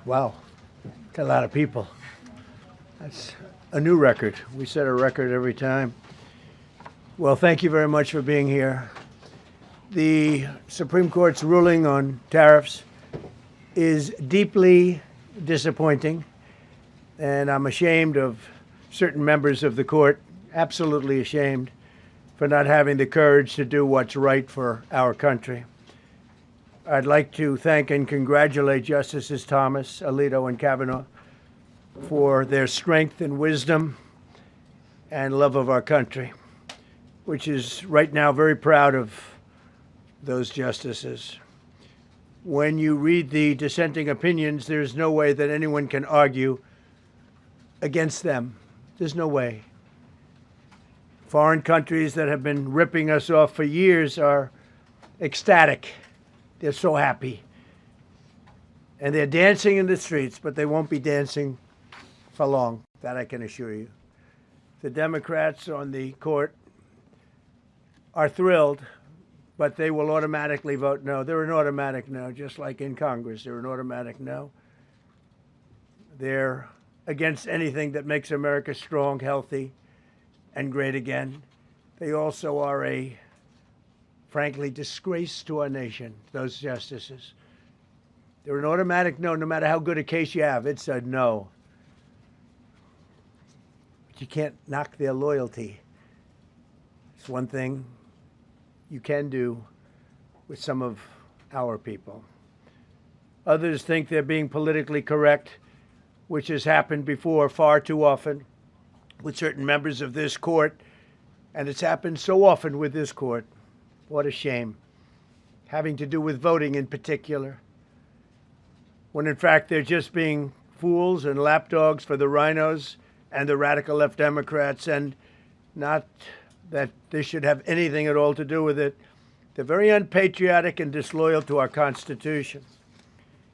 Wow, got a lot of people. That's a new record. We set a record every time. Well, thank you very much for being here. The Supreme Court's ruling on tariffs is deeply disappointing, and I'm ashamed of certain members of the court, absolutely ashamed, for not having the courage to do what's right for our country. I'd like to thank and congratulate Justices Thomas, Alito, and Kavanaugh for their strength and wisdom and love of our country, which is right now very proud of those justices. When you read the dissenting opinions, there's no way that anyone can argue against them. There's no way. Foreign countries that have been ripping us off for years are ecstatic. They're so happy. And they're dancing in the streets, but they won't be dancing for long, that I can assure you. The Democrats on the court are thrilled, but they will automatically vote no. They're an automatic no, just like in Congress. They're an automatic no. They're against anything that makes America strong, healthy, and great again. They also are a, frankly, disgrace to our nation, those justices. They're an automatic no matter how good a case you have. It's a no. But you can't knock their loyalty. It's one thing you can do with some of our people. Others think they're being politically correct, which has happened before far too often with certain members of this court, and it's happened so often with this court. What a shame. Having to do with voting in particular, when in fact they're just being fools and lapdogs for the rhinos and the radical left Democrats, and not that this should have anything at all to do with it. They're very unpatriotic and disloyal to our Constitution.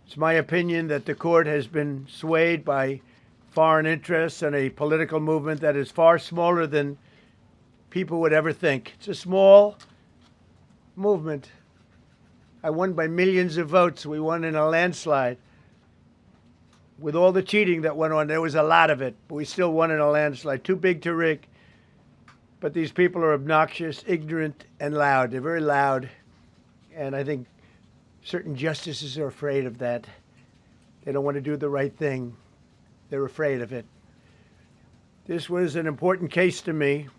It's my opinion that the court has been swayed by foreign interests and a political movement that is far smaller than people would ever think. It's a small movement. I won by millions of votes. We won in a landslide. With all the cheating that went on, there was a lot of it, but we still won in a landslide. Too big to rig. But these people are obnoxious, ignorant, and loud. They're very loud. And I think certain justices are afraid of that. They don't want to do the right thing. They're afraid of it. This was an important case to me,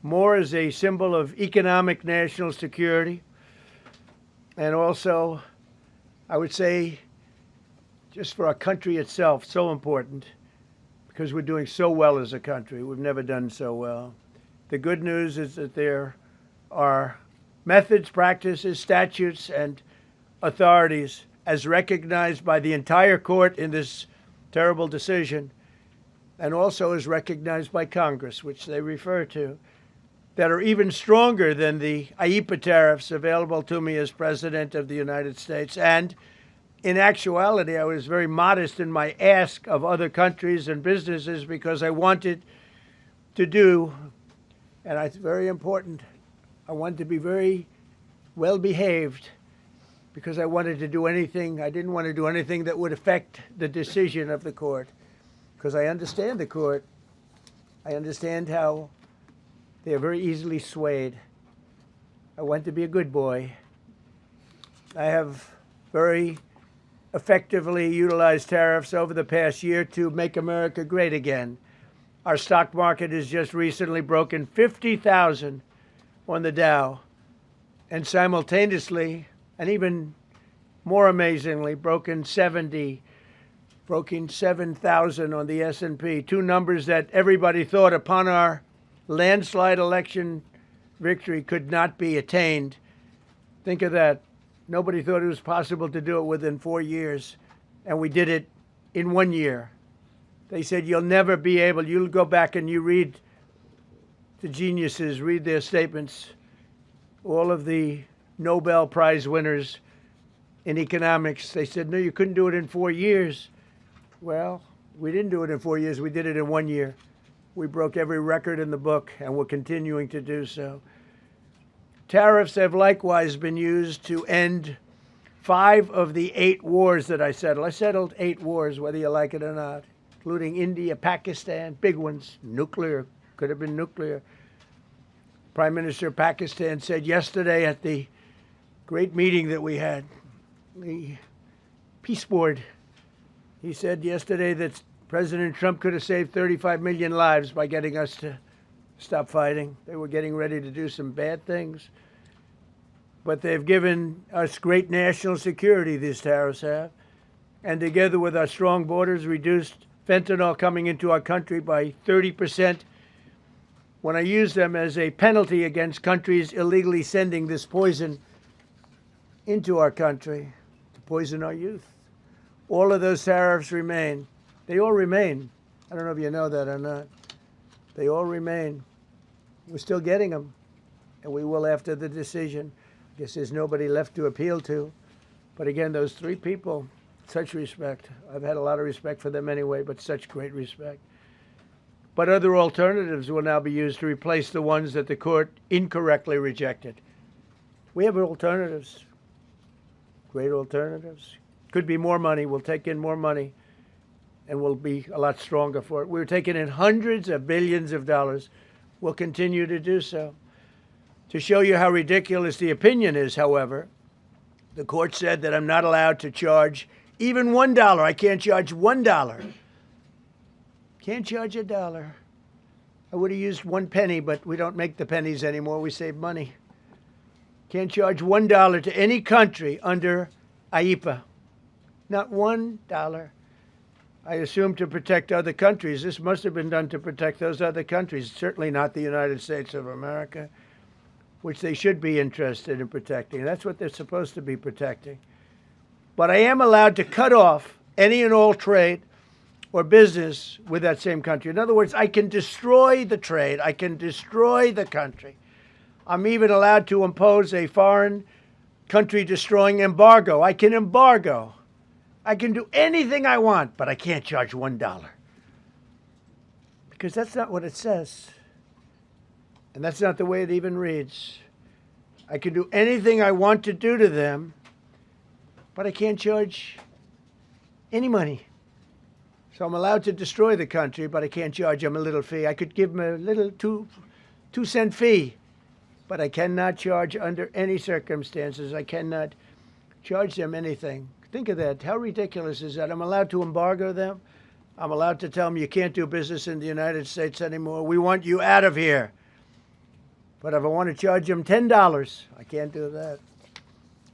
more as a symbol of economic national security, and also, I would say, just for our country itself, so important, because we're doing so well as a country. We've never done so well. The good news is that there are methods, practices, statutes, and authorities, as recognized by the entire court in this terrible decision, and also as recognized by Congress, which they refer to, that are even stronger than the IEEPA tariffs available to me as President of the United States. And in actuality, I was very modest in my ask of other countries and businesses because I wanted to do, and it's very important, I wanted to be very well behaved because I wanted to do anything, I didn't want to do anything that would affect the decision of the court, because I understand the court. I understand how they are very easily swayed. I want to be a good boy. I have very effectively utilized tariffs over the past year to make America great again. Our stock market has just recently broken 50,000 on the Dow, and simultaneously, and even more amazingly, broken 7,000 on the S&P, two numbers that everybody thought upon our landslide election victory could not be attained. Think of that. Nobody thought it was possible to do it within 4 years, and we did it in 1 year. They said, you'll never be able, you'll go back and you read the geniuses, read their statements, all of the Nobel Prize winners in economics. They said, no, you couldn't do it in 4 years. Well, we didn't do it in 4 years. We did it in 1 year. We broke every record in the book, and we're continuing to do so. Tariffs have likewise been used to end 5 of the 8 wars that I settled. I settled 8 wars, whether you like it or not, including India, Pakistan, big ones, nuclear, could have been nuclear. Prime Minister of Pakistan said yesterday at the great meeting that we had, the Peace Board, he said yesterday that President Trump could have saved 35 million lives by getting us to stop fighting. They were getting ready to do some bad things. But they've given us great national security, these tariffs have. And together with our strong borders, reduced fentanyl coming into our country by 30%. When I use them as a penalty against countries illegally sending this poison into our country to poison our youth. All of those tariffs remain. They all remain. I don't know if you know that or not. They all remain. We're still getting them, and we will after the decision. I guess there's nobody left to appeal to. But again, those 3 people, such respect. I've had a lot of respect for them anyway, but such great respect. But other alternatives will now be used to replace the ones that the court incorrectly rejected. We have alternatives, great alternatives. Could be more money. We'll take in more money, and we'll be a lot stronger for it. We're taking in hundreds of billions of dollars. We'll continue to do so. To show you how ridiculous the opinion is, however, the court said that I'm not allowed to charge even $1. I can't charge $1. Can't charge $1. I would have used 1 penny, but we don't make the pennies anymore. We save money. Can't charge $1 to any country under IEPA. Not $1. I assume to protect other countries. This must have been done to protect those other countries, certainly not the United States of America, which they should be interested in protecting. That's what they're supposed to be protecting. But I am allowed to cut off any and all trade or business with that same country. In other words, I can destroy the trade. I can destroy the country. I'm even allowed to impose a foreign country destroying embargo. I can embargo. I can do anything I want, but I can't charge $1. Because that's not what it says. And that's not the way it even reads. I can do anything I want to do to them, but I can't charge any money. So I'm allowed to destroy the country, but I can't charge them a little fee. I could give them a little 2-cent fee, but I cannot charge under any circumstances. I cannot charge them anything. Think of that. How ridiculous is that? I'm allowed to embargo them. I'm allowed to tell them you can't do business in the United States anymore. We want you out of here. But if I want to charge them $10, I can't do that.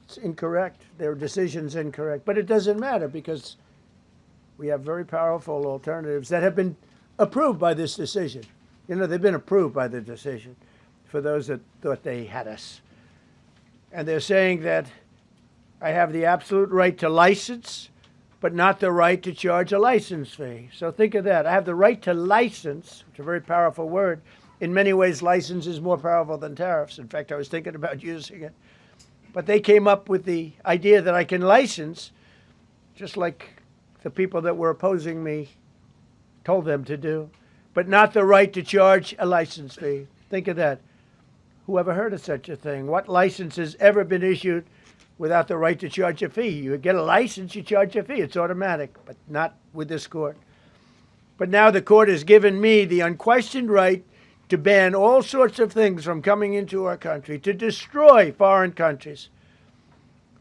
It's incorrect. Their decision's incorrect. But it doesn't matter because we have very powerful alternatives that have been approved by this decision. You know, they've been approved by the decision for those that thought they had us. And they're saying that I have the absolute right to license, but not the right to charge a license fee. So think of that. I have the right to license, which is a very powerful word. In many ways, license is more powerful than tariffs. In fact, I was thinking about using it. But they came up with the idea that I can license, just like the people that were opposing me told them to do, but not the right to charge a license fee. Think of that. Who ever heard of such a thing? What license has ever been issued without the right to charge a fee? You get a license, you charge a fee. It's automatic, but not with this court. But now the court has given me the unquestioned right to ban all sorts of things from coming into our country, to destroy foreign countries,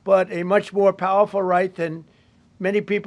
but a much more powerful right than many people